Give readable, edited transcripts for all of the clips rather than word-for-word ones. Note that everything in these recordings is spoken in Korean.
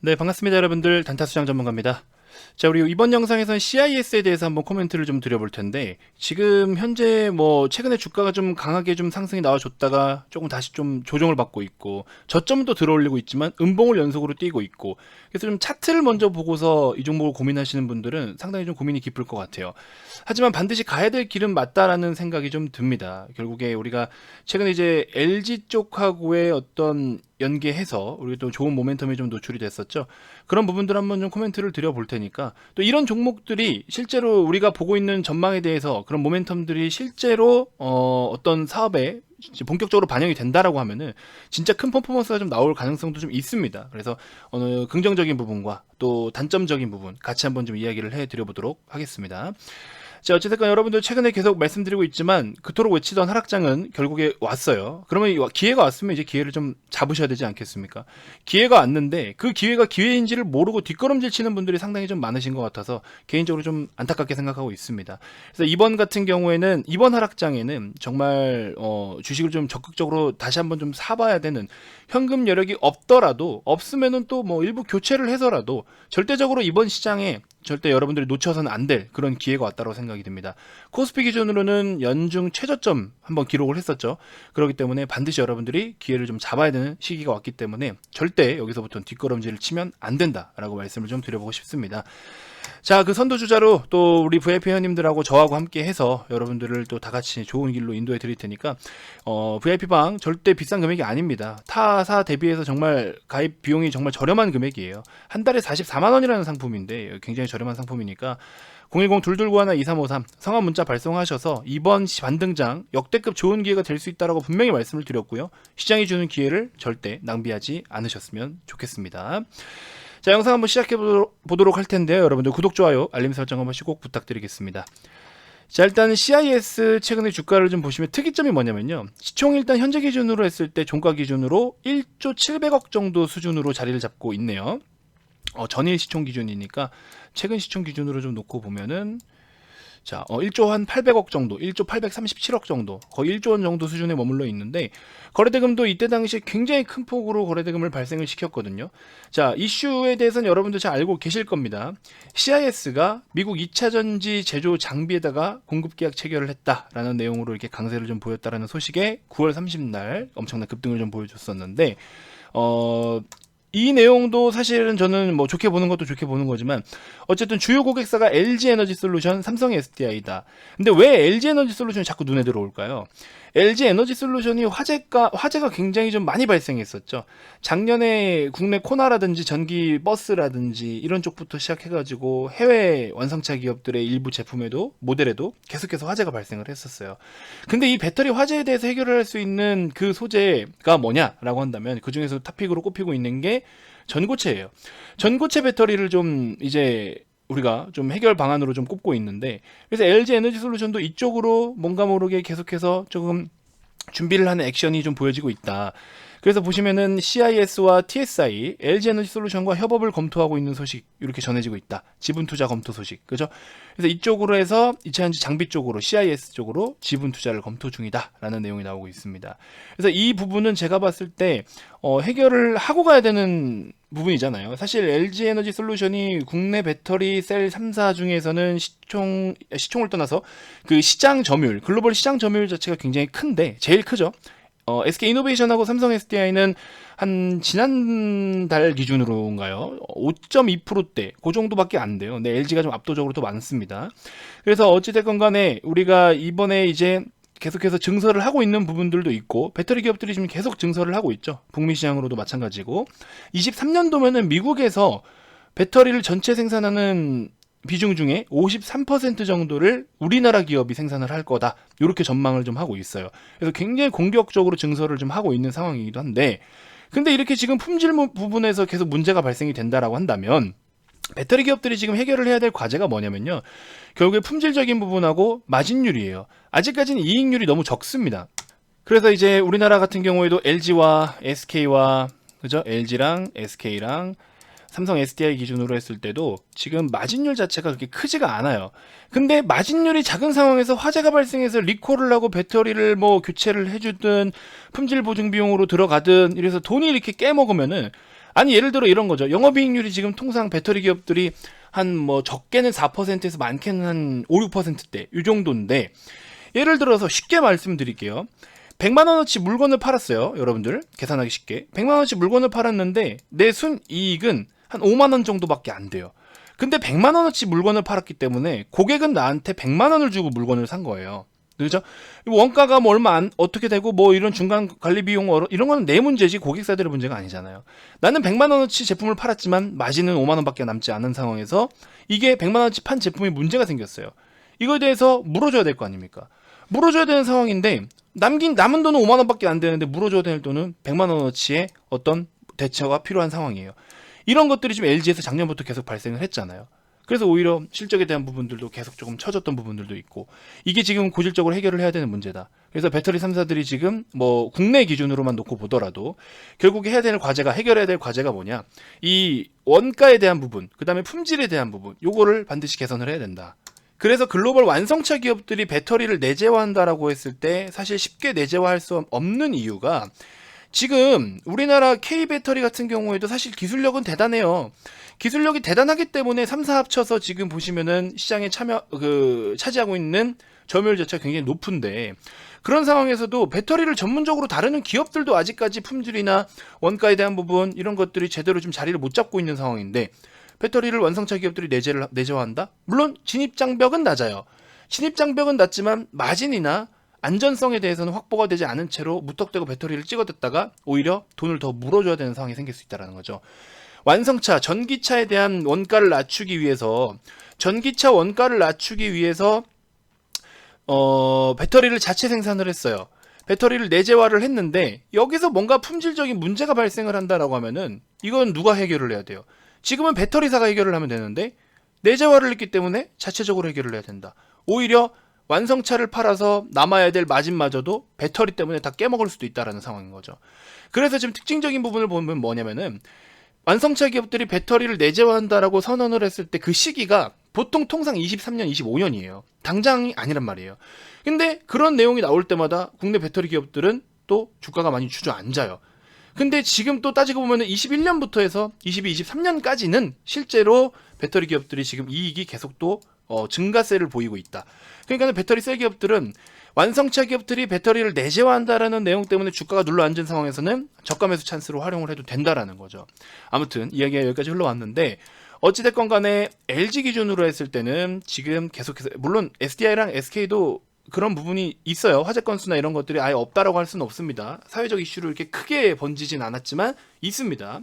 네, 반갑습니다, 여러분들. 단타수장 전문가입니다. 자, 우리 이번 영상에서는 CIS에 대해서 한번 코멘트를 좀 드려볼 텐데, 지금 현재 뭐 최근에 주가가 좀 강하게 좀 상승이 나와줬다가 조금 다시 좀 조정을 받고 있고, 저점도 들어올리고 있지만 음봉을 연속으로 띄고 있고, 그래서 좀 차트를 먼저 보고서 이 종목을 고민하시는 분들은 상당히 좀 고민이 깊을 것 같아요. 하지만 반드시 가야 될 길은 맞다라는 생각이 좀 듭니다. 결국에 우리가 최근에 이제 LG 쪽하고의 어떤 연계해서 우리가 또 좋은 모멘텀이 좀 노출이 됐었죠. 그런 부분들 한번 좀 코멘트를 드려볼 테니까, 또 이런 종목들이 실제로 우리가 보고 있는 전망에 대해서 그런 모멘텀들이 실제로 어떤 사업에 본격적으로 반영이 된다라고 하면은 진짜 큰 퍼포먼스가 좀 나올 가능성도 좀 있습니다. 그래서 어느 긍정적인 부분과 또 단점적인 부분 같이 한번 좀 이야기를 해드려 보도록 하겠습니다. 자, 어쨌든 여러분들 최근에 계속 말씀드리고 있지만 그토록 외치던 하락장은 결국에 왔어요. 그러면 기회가 왔으면 이제 기회를 좀 잡으셔야 되지 않겠습니까? 기회가 왔는데 그 기회가 기회인지를 모르고 뒷걸음질 치는 분들이 상당히 좀 많으신 것 같아서 개인적으로 좀 안타깝게 생각하고 있습니다. 그래서 이번 같은 경우에는, 이번 하락장에는 정말 주식을 좀 적극적으로 다시 한번 좀 사봐야 되는, 현금 여력이 없더라도, 없으면은 또 뭐 일부 교체를 해서라도 절대적으로 이번 시장에 절대 여러분들이 놓쳐서는 안 될 그런 기회가 왔다고 생각이 듭니다. 코스피 기준으로는 연중 최저점 한번 기록을 했었죠. 그렇기 때문에 반드시 여러분들이 기회를 좀 잡아야 되는 시기가 왔기 때문에 절대 여기서부터 뒷걸음질을 치면 안 된다라고 말씀을 좀 드려보고 싶습니다. 자, 그 선두주자로 또 우리 VIP 회원님들하고 저하고 함께 해서 여러분들을 또 다 같이 좋은 길로 인도해 드릴 테니까, VIP방 절대 비싼 금액이 아닙니다. 타사 대비해서 정말 가입 비용이 정말 저렴한 금액이에요. 한 달에 44만원이라는 상품인데 굉장히 저렴한 상품이니까 010-229-2353 성함 문자 발송하셔서 이번 반등장 역대급 좋은 기회가 될 수 있다라고 분명히 말씀을 드렸고요. 시장이 주는 기회를 절대 낭비하지 않으셨으면 좋겠습니다. 자, 영상 한번 시작해 보도록 할 텐데요. 여러분들 구독, 좋아요, 알림 설정 한 번씩 꼭 부탁드리겠습니다. 자, 일단 CIS 최근의 주가를 좀 보시면 특이점이 뭐냐면요. 시총 일단 현재 기준으로 했을 때 종가 기준으로 1조 700억 정도 수준으로 자리를 잡고 있네요. 전일 시총 기준이니까 최근 시총 기준으로 좀 놓고 보면은, 자, 1조 한 800억 정도, 1조 837억 정도, 거의 1조 원 정도 수준에 머물러 있는데, 거래대금도 이때 당시에 굉장히 큰 폭으로 거래대금을 발생을 시켰거든요. 자, 이슈에 대해서는 여러분들 잘 알고 계실 겁니다. CIS가 미국 2차 전지 제조 장비에다가 공급 계약 체결을 했다라는 내용으로 이렇게 강세를 좀 보였다라는 소식에 9월 30날 엄청난 급등을 좀 보여줬었는데, 이 내용도 사실은 저는 뭐 좋게 보는 것도 좋게 보는 거지만, 어쨌든 주요 고객사가 LG에너지솔루션, 삼성 SDI다. 근데 왜 LG에너지솔루션이 자꾸 눈에 들어올까요? LG에너지솔루션이 화재가 굉장히 좀 많이 발생했었죠. 작년에 국내 코나라든지 전기 버스라든지 이런 쪽부터 시작해가지고 해외 완성차 기업들의 일부 제품에도, 모델에도 계속해서 화재가 발생을 했었어요. 근데 이 배터리 화재에 대해서 해결을 할 수 있는 그 소재가 뭐냐라고 한다면, 그 중에서 탑픽으로 꼽히고 있는 게 전고체예요. 전고체 배터리를 좀 이제 우리가 좀 해결 방안으로 좀 꼽고 있는데, 그래서 LG 에너지 솔루션도 이쪽으로 뭔가 모르게 계속해서 조금 준비를 하는 액션이 좀 보여지고 있다. 그래서 보시면은 CIS와 TSI, LG 에너지 솔루션과 협업을 검토하고 있는 소식 이렇게 전해지고 있다. 지분 투자 검토 소식, 그죠? 그래서 이쪽으로 해서 2차전지 장비 쪽으로, CIS 쪽으로 지분 투자를 검토 중이다라는 내용이 나오고 있습니다. 그래서 이 부분은 제가 봤을 때 해결을 하고 가야 되는 부분이잖아요. 사실 LG 에너지 솔루션이 국내 배터리 셀 3사 중에서는 시총을 떠나서 그 시장 점유율, 글로벌 시장 점유율 자체가 굉장히 큰데, 제일 크죠. SK 이노베이션하고 삼성 SDI는 한 지난달 기준으로인가요? 5.2%대, 그 정도밖에 안 돼요. 근데 LG가 좀 압도적으로 더 많습니다. 그래서 어찌됐건 간에 우리가 이번에 이제 계속해서 증설을 하고 있는 부분들도 있고, 배터리 기업들이 지금 계속 증설을 하고 있죠. 북미 시장으로도 마찬가지고, 23년도면은 미국에서 배터리를 전체 생산하는 비중 중에 53% 정도를 우리나라 기업이 생산을 할 거다, 이렇게 전망을 좀 하고 있어요. 그래서 굉장히 공격적으로 증설을 좀 하고 있는 상황이기도 한데, 근데 이렇게 지금 품질 부분에서 계속 문제가 발생이 된다라고 한다면, 배터리 기업들이 지금 해결을 해야 될 과제가 뭐냐면요, 결국에 품질적인 부분하고 마진율이에요. 아직까지는 이익률이 너무 적습니다. 그래서 이제 우리나라 같은 경우에도 LG와 SK와, 그죠? LG랑 SK랑 삼성 SDI 기준으로 했을 때도 지금 마진율 자체가 그렇게 크지가 않아요. 근데 마진율이 작은 상황에서 화재가 발생해서 리콜을 하고 배터리를 뭐 교체를 해주든 품질 보증 비용으로 들어가든 이래서 돈이 이렇게 깨먹으면은, 아니 예를 들어 이런 거죠. 영업이익률이 지금 통상 배터리 기업들이 한 뭐 적게는 4%에서 많게는 한 5, 6%대 이 정도인데, 예를 들어서 쉽게 말씀드릴게요. 100만 원어치 물건을 팔았어요. 여러분들 계산하기 쉽게 100만 원어치 물건을 팔았는데 내 순이익은 한 5만 원 정도밖에 안 돼요. 근데 100만 원어치 물건을 팔았기 때문에 고객은 나한테 100만 원을 주고 물건을 산 거예요. 그죠? 원가가 뭐 얼마 안 어떻게 되고 뭐 이런 중간 관리 비용 이런 거는 내 문제지 고객사들의 문제가 아니잖아요. 나는 100만 원어치 제품을 팔았지만 마진은 5만 원밖에 남지 않은 상황에서 이게 100만 원어치 판 제품이 문제가 생겼어요. 이거에 대해서 물어줘야 될 거 아닙니까? 물어줘야 되는 상황인데 남은 돈은 5만 원밖에 안 되는데 물어줘야 될 돈은 100만 원어치의 어떤 대처가 필요한 상황이에요. 이런 것들이 지금 LG에서 작년부터 계속 발생을 했잖아요. 그래서 오히려 실적에 대한 부분들도 계속 조금 처졌던 부분들도 있고, 이게 지금 고질적으로 해결을 해야 되는 문제다. 그래서 배터리 3사들이 지금 뭐 국내 기준으로만 놓고 보더라도 결국에 해야 되는 과제가, 해결해야 될 과제가 뭐냐, 이 원가에 대한 부분, 그 다음에 품질에 대한 부분, 요거를 반드시 개선을 해야 된다. 그래서 글로벌 완성차 기업들이 배터리를 내재화한다라고 했을 때 사실 쉽게 내재화할 수 없는 이유가, 지금 우리나라 K배터리 같은 경우에도 사실 기술력은 대단해요. 기술력이 대단하기 때문에 3사 합쳐서 지금 보시면은 시장에 차지하고 있는 점유율 자체가 굉장히 높은데, 그런 상황에서도 배터리를 전문적으로 다루는 기업들도 아직까지 품질이나 원가에 대한 부분 이런 것들이 제대로 좀 자리를 못 잡고 있는 상황인데, 배터리를 완성차 기업들이 내재화한다? 물론 진입장벽은 낮아요. 진입장벽은 낮지만 마진이나 안전성에 대해서는 확보가 되지 않은 채로 무턱대고 배터리를 찍어댔다가 오히려 돈을 더 물어줘야 되는 상황이 생길 수 있다는 거죠. 완성차, 전기차에 대한 원가를 낮추기 위해서, 배터리를 자체 생산을 했어요. 배터리를 내재화를 했는데 여기서 뭔가 품질적인 문제가 발생을 한다라고 하면은 이건 누가 해결을 해야 돼요? 지금은 배터리사가 해결을 하면 되는데 내재화를 했기 때문에 자체적으로 해결을 해야 된다. 오히려 완성차를 팔아서 남아야 될 마진마저도 배터리 때문에 다 깨먹을 수도 있다라는 상황인 거죠. 그래서 지금 특징적인 부분을 보면 뭐냐면은, 완성차 기업들이 배터리를 내재화한다라고 선언을 했을 때 그 시기가 보통 통상 23년, 25년이에요. 당장이 아니란 말이에요. 근데 그런 내용이 나올 때마다 국내 배터리 기업들은 또 주가가 많이 주저앉아요. 근데 지금 또 따지고 보면은 21년부터 해서 22, 23년까지는 실제로 배터리 기업들이 지금 이익이 계속 또 증가세를 보이고 있다. 그러니까 배터리 셀 기업들은, 완성차 기업들이 배터리를 내재화한다라는 내용 때문에 주가가 눌러앉은 상황에서는 저가 매수 찬스로 활용을 해도 된다라는 거죠. 아무튼 이야기가 여기까지 흘러왔는데, 어찌됐건 간에 LG 기준으로 했을 때는 지금 계속해서, 물론 SDI랑 SK도 그런 부분이 있어요. 화재 건수나 이런 것들이 아예 없다라고 할 수는 없습니다. 사회적 이슈로 이렇게 크게 번지진 않았지만 있습니다.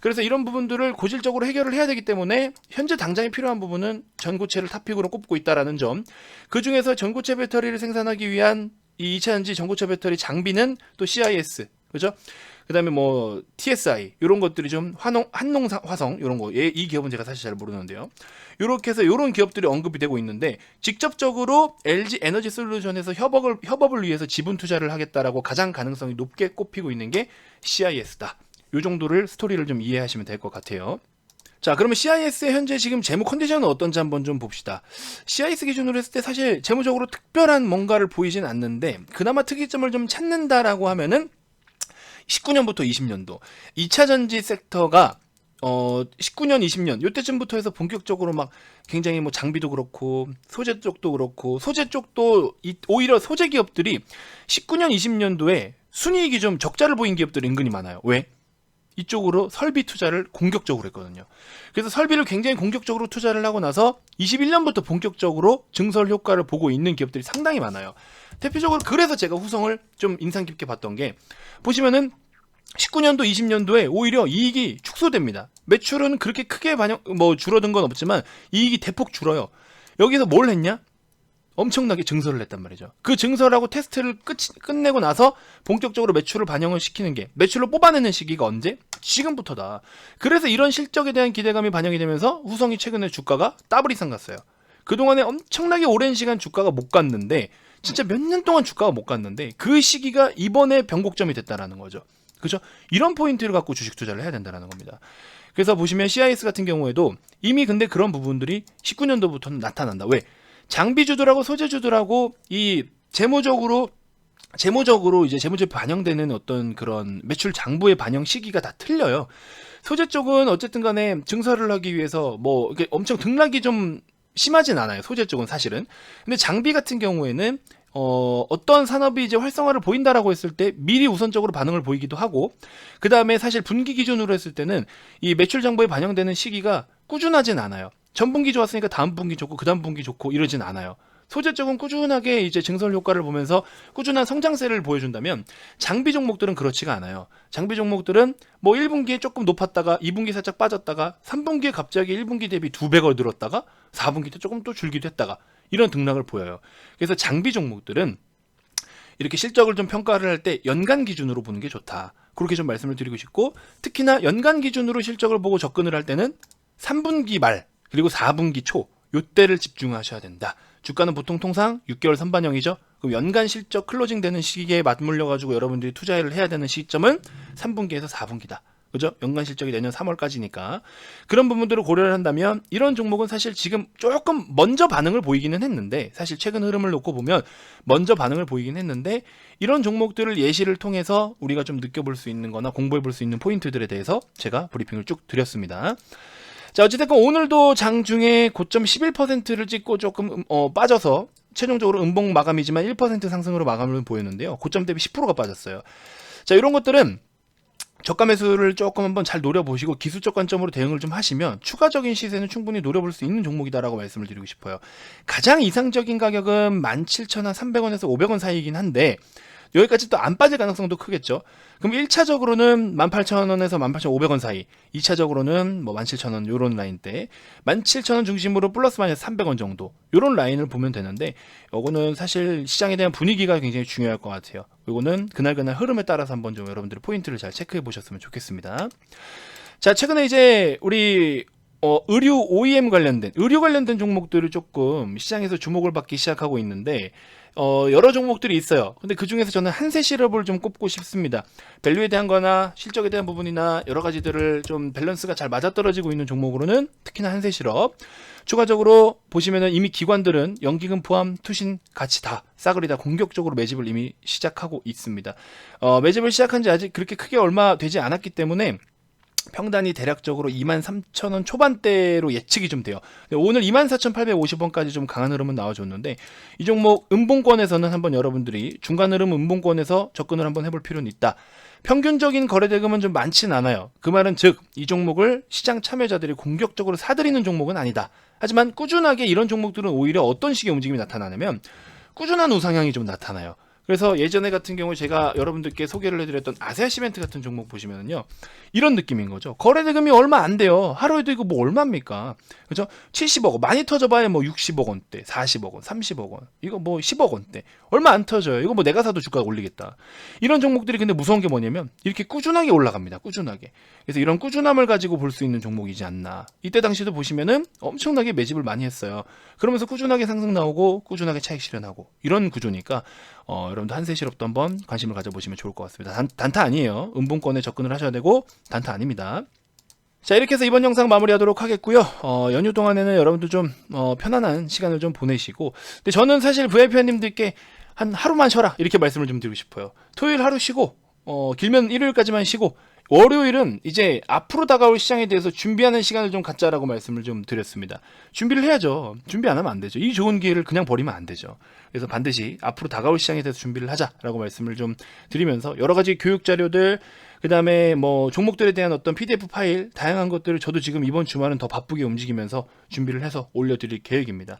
그래서 이런 부분들을 고질적으로 해결을 해야 되기 때문에 현재 당장에 필요한 부분은 전고체를 탑픽으로 꼽고 있다라는 점. 그 중에서 전고체 배터리를 생산하기 위한 이 2차전지 전고체 배터리 장비는 또 CIS, 그죠? 그다음에 뭐 TSI 이런 것들이 좀 한농화성 이런 거, 이 기업은 제가 사실 잘 모르는데요. 이렇게 해서 이런 기업들이 언급이 되고 있는데, 직접적으로 LG 에너지 솔루션에서 협업을 위해서 지분 투자를 하겠다라고 가장 가능성이 높게 꼽히고 있는 게 CIS다. 이 정도를 스토리를 좀 이해하시면 될 것 같아요. 자, 그러면 CIS의 현재 지금 재무 컨디션은 어떤지 한번 좀 봅시다. CIS 기준으로 했을 때 사실 재무적으로 특별한 뭔가를 보이진 않는데, 그나마 특이점을 좀 찾는다라고 하면은 19년부터 20년도 2차전지 섹터가 19년, 20년 요때쯤부터 해서 본격적으로 막 굉장히 뭐 장비도 그렇고 소재 쪽도 그렇고, 소재 쪽도 오히려 소재 기업들이 19년, 20년도에 순이익이 좀 적자를 보인 기업들이 은근히 많아요. 왜? 이쪽으로 설비 투자를 공격적으로 했거든요. 그래서 설비를 굉장히 공격적으로 투자를 하고 나서 21년부터 본격적으로 증설 효과를 보고 있는 기업들이 상당히 많아요. 대표적으로 그래서 제가 후성을 좀 인상 깊게 봤던 게, 보시면은 19년도, 20년도에 오히려 이익이 축소됩니다. 매출은 그렇게 크게 줄어든 건 없지만 이익이 대폭 줄어요. 여기서 뭘 했냐? 엄청나게 증설을 했단 말이죠. 그 증설하고 테스트를 끝내고 나서 본격적으로 매출을 반영을 시키는 게, 매출로 뽑아내는 시기가 언제? 지금부터다. 그래서 이런 실적에 대한 기대감이 반영이 되면서 후성이 최근에 주가가 더블 이상 갔어요. 그동안에 엄청나게 오랜 시간 주가가 못 갔는데, 진짜 몇 년 동안 주가가 못 갔는데 그 시기가 이번에 변곡점이 됐다라는 거죠. 그죠? 이런 포인트를 갖고 주식 투자를 해야 된다는 겁니다. 그래서 보시면 CIS 같은 경우에도 이미 근데 그런 부분들이 19년도부터는 나타난다. 왜? 장비주들하고 소재주들하고 이 재무적으로 재무적으로 이제 재무제표에 반영되는 어떤 그런 매출 장부의 반영 시기가 다 틀려요. 소재 쪽은 어쨌든 간에 증설을 하기 위해서 뭐 이게 엄청 등락이 좀 심하진 않아요. 소재 쪽은 사실은. 근데 장비 같은 경우에는 어떤 산업이 이제 활성화를 보인다라고 했을 때 미리 우선적으로 반응을 보이기도 하고, 그 다음에 사실 분기 기준으로 했을 때는 이 매출 장부에 반영되는 시기가 꾸준하진 않아요. 전 분기 좋았으니까 다음 분기 좋고 그 다음 분기 좋고 이러진 않아요. 소재 쪽은 꾸준하게 이제 증설 효과를 보면서 꾸준한 성장세를 보여준다면, 장비 종목들은 그렇지가 않아요. 장비 종목들은 뭐 1분기에 조금 높았다가 2분기 살짝 빠졌다가 3분기에 갑자기 1분기 대비 2배가 늘었다가 4분기 때 조금 또 줄기도 했다가 이런 등락을 보여요. 그래서 장비 종목들은 이렇게 실적을 좀 평가를 할 때 연간 기준으로 보는 게 좋다. 그렇게 좀 말씀을 드리고 싶고, 특히나 연간 기준으로 실적을 보고 접근을 할 때는 3분기 말 그리고 4분기 초 요때를 집중하셔야 된다. 주가는 보통 통상 6개월 선반영이죠. 그럼 연간 실적 클로징 되는 시기에 맞물려 가지고 여러분들이 투자를 해야 되는 시점은 3분기에서 4분기다. 그죠? 연간 실적이 내년 3월까지니까. 그런 부분들을 고려를 한다면 이런 종목은 사실 지금 조금 먼저 반응을 보이기는 했는데, 사실 최근 흐름을 놓고 보면 먼저 반응을 보이긴 했는데, 이런 종목들을 예시를 통해서 우리가 좀 느껴볼 수 있는 거나 공부해 볼 수 있는 포인트들에 대해서 제가 브리핑을 쭉 드렸습니다. 자, 어찌됐건 오늘도 장중에 고점 11%를 찍고 조금 빠져서 최종적으로 음봉 마감이지만 1% 상승으로 마감을 보였는데요. 고점 대비 10%가 빠졌어요. 자, 이런 것들은 저가 매수를 조금 한번 잘 노려보시고 기술적 관점으로 대응을 좀 하시면 추가적인 시세는 충분히 노려볼 수 있는 종목이다라고 말씀을 드리고 싶어요. 가장 이상적인 가격은 17,300원에서 500원 사이이긴 한데, 여기까지 또 안 빠질 가능성도 크겠죠. 그럼 1차적으로는 18,000원에서 18,500원 사이, 2차적으로는 뭐 17,000원 요런 라인대, 17,000원 중심으로 플러스 마이너스 300원 정도 요런 라인을 보면 되는데, 요거는 사실 시장에 대한 분위기가 굉장히 중요할 것 같아요. 요거는 그날 흐름에 따라서 한번 좀 여러분들이 포인트를 잘 체크해 보셨으면 좋겠습니다. 자, 최근에 이제 우리 의류 OEM 관련된, 의류 관련된 종목들을 조금 시장에서 주목을 받기 시작하고 있는데, 여러 종목들이 있어요. 근데 그 중에서 저는 한세시럽을 좀 꼽고 싶습니다. 밸류에 대한 거나 실적에 대한 부분이나 여러 가지들을 좀 밸런스가 잘 맞아떨어지고 있는 종목으로는 특히나 한세시럽. 추가적으로 보시면은 이미 기관들은 연기금 포함 투신 같이 다 싸그리 다 공격적으로 매집을 이미 시작하고 있습니다. 매집을 시작한 지 아직 그렇게 크게 얼마 되지 않았기 때문에 평단이 대략적으로 23,000원 초반대로 예측이 좀 돼요. 오늘 24,850원까지 좀 강한 흐름은 나와줬는데, 이 종목 음봉권에서는 한번 여러분들이 중간 흐름 음봉권에서 접근을 한번 해볼 필요는 있다. 평균적인 거래 대금은 좀 많진 않아요. 그 말은 즉 이 종목을 시장 참여자들이 공격적으로 사들이는 종목은 아니다. 하지만 꾸준하게 이런 종목들은 오히려 어떤 식의 움직임이 나타나냐면 꾸준한 우상향이 좀 나타나요. 그래서 예전에 같은 경우에 제가 여러분들께 소개를 해드렸던 아세아시멘트 같은 종목 보시면은요, 이런 느낌인 거죠. 거래 대금이 얼마 안 돼요. 하루에도 이거 뭐 얼마입니까? 그죠? 70억 원, 많이 터져봐야 뭐 60억 원대, 40억 원, 30억 원, 이거 뭐 10억 원대, 얼마 안 터져요. 이거 뭐 내가 사도 주가가 올리겠다. 이런 종목들이 근데 무서운 게 뭐냐면 이렇게 꾸준하게 올라갑니다. 꾸준하게. 그래서 이런 꾸준함을 가지고 볼 수 있는 종목이지 않나. 이때 당시도 보시면은 엄청나게 매집을 많이 했어요. 그러면서 꾸준하게 상승 나오고 꾸준하게 차익 실현하고 이런 구조니까 여러분도 한세실업도 한번 관심을 가져보시면 좋을 것 같습니다. 단타 아니에요. 음봉권에 접근을 하셔야 되고 단타 아닙니다. 자, 이렇게 해서 이번 영상 마무리하도록 하겠고요. 연휴 동안에는 여러분들 좀 편안한 시간을 좀 보내시고, 근데 저는 사실 VIP님들께 한 하루만 쉬어라 이렇게 말씀을 좀 드리고 싶어요. 토요일 하루 쉬고 길면 일요일까지만 쉬고, 월요일은 이제 앞으로 다가올 시장에 대해서 준비하는 시간을 좀 갖자라고 말씀을 좀 드렸습니다. 준비를 해야죠. 준비 안 하면 안 되죠. 이 좋은 기회를 그냥 버리면 안 되죠. 그래서 반드시 앞으로 다가올 시장에 대해서 준비를 하자라고 말씀을 좀 드리면서, 여러 가지 교육 자료들, 그 다음에 뭐 종목들에 대한 어떤 PDF 파일, 다양한 것들을 저도 지금 이번 주말은 더 바쁘게 움직이면서 준비를 해서 올려드릴 계획입니다.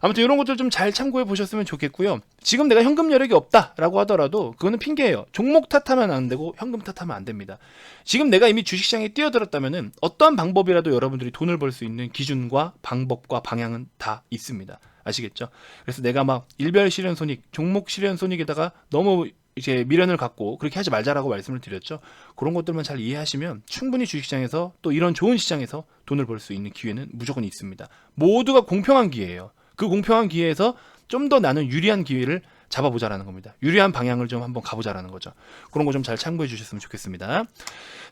아무튼 이런 것들 좀 잘 참고해 보셨으면 좋겠고요. 지금 내가 현금 여력이 없다라고 하더라도 그거는 핑계예요. 종목 탓하면 안 되고 현금 탓하면 안 됩니다. 지금 내가 이미 주식시장에 뛰어들었다면은 어떠한 방법이라도 여러분들이 돈을 벌 수 있는 기준과 방법과 방향은 다 있습니다. 아시겠죠? 그래서 내가 막 일별 실현 손익, 종목 실현 손익에다가 너무 이제 미련을 갖고 그렇게 하지 말자라고 말씀을 드렸죠. 그런 것들만 잘 이해하시면 충분히 주식시장에서 또 이런 좋은 시장에서 돈을 벌 수 있는 기회는 무조건 있습니다. 모두가 공평한 기회예요. 그 공평한 기회에서 좀 더 나는 유리한 기회를 잡아보자라는 겁니다. 유리한 방향을 좀 한번 가보자라는 거죠. 그런 거 좀 잘 참고해 주셨으면 좋겠습니다.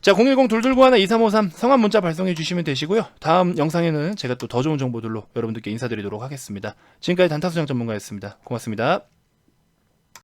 자, 010-229-2353 성함 문자 발송해 주시면 되시고요. 다음 영상에는 제가 또 더 좋은 정보들로 여러분들께 인사드리도록 하겠습니다. 지금까지 단타수장 전문가였습니다. 고맙습니다.